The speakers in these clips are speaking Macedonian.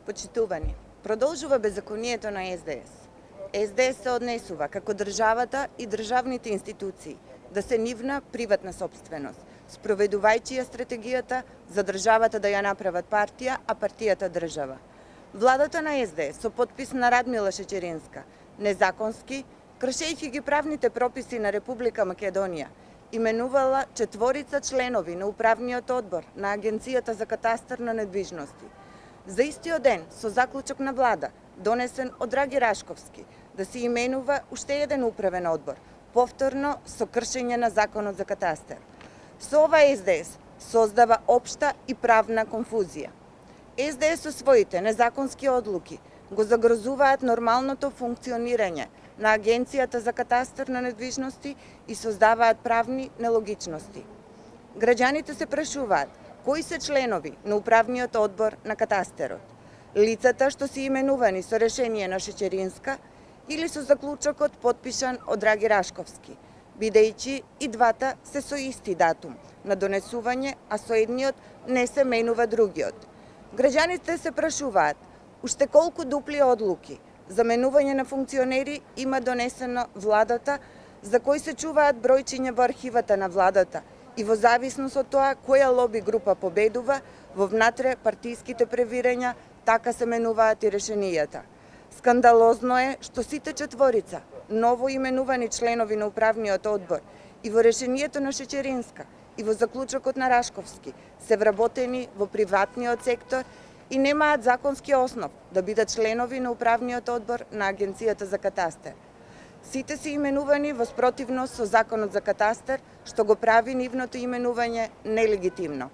Почитувани, продолжува беззаконието на СДС. СДС се однесува како државата и државните институции да се нивна приватна собственост, спроведувајќи ја стратегијата за државата да ја направат партија, а партијата држава. Владата на СДС со подпис на Радмила Шечеринска, незаконски, кршејќи ги правните прописи на Република Македонија, именувала 4 членови на управниот одбор на Агенцијата за катастар на недвижности. За истиот ден, со заклучок на влада, донесен од Драги Рашковски, да се именува уште еден управен одбор, повторно со кршење на Законот за катастар. Со ова СДС создава општа и правна конфузија. СДС со своите незаконски одлуки го загрозуваат нормалното функционирање на Агенцијата за катастар на недвижности и создаваат правни нелогичности. Граѓаните се прашуваат кои се членови на управниот одбор на катастерот, лицата што се именувани со решение на Шечеринска или со заклучокот подпишан од Драги Рашковски, бидејќи и двата се со исти датум на донесување, а со едниот не се менува другиот. Граѓаните се прашуваат уште колку дупли одлуки за менување на функционери има донесено владата, за кои се чуваат бројчиња во архивата на владата и во зависност од тоа која лоби група победува во внатре партиските превирања, така се менуваат и решенијата. Скандалозно е што сите 4 ново именувани членови на управниот одбор и во решението на Шечеринска и во заклучокот на Рашковски се вработени во приватниот сектор и немаат законски основ да бидат членови на управниот одбор на Агенцијата за катастар. Сите се именувани во спротивност со Законот за катастар, што го прави нивното именување нелегитимно.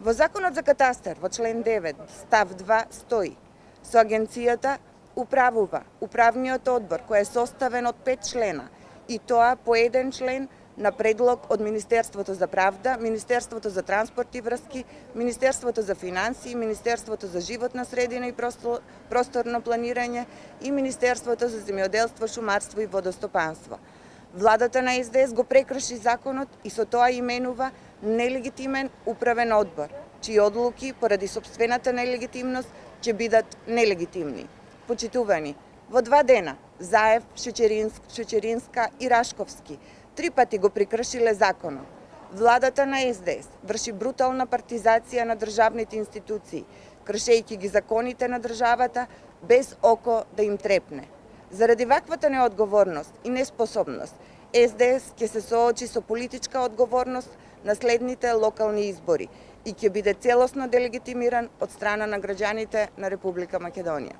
Во Законот за катастар, во член 9, став 2 стои: со агенцијата управува управниот одбор кој е составен од 5 члена, и тоа по еден член на предлог од Министерството за правда, Министерството за транспорт и врски, Министерството за финансии, Министерството за животна средина и просторно планирање и Министерството за земјоделство, шумарство и водостопанство. Владата на СДС го прекрши законот и со тоа именува нелегитимен управен одбор, чии одлуки поради сопствената нелегитимност ќе бидат нелегитимни. Почитувани, во 2 дена Заев, Шечеринска и Рашковски 3 пати го прекршиле законот. Владата на СДС врши брутална партизација на државните институции, кршејќи ги законите на државата без око да им трепне. Заради ваквата неодговорност и неспособност, СДС ќе се соочи со политичка одговорност на следните локални избори и ќе биде целосно делегитимиран од страна на граѓаните на Република Македонија.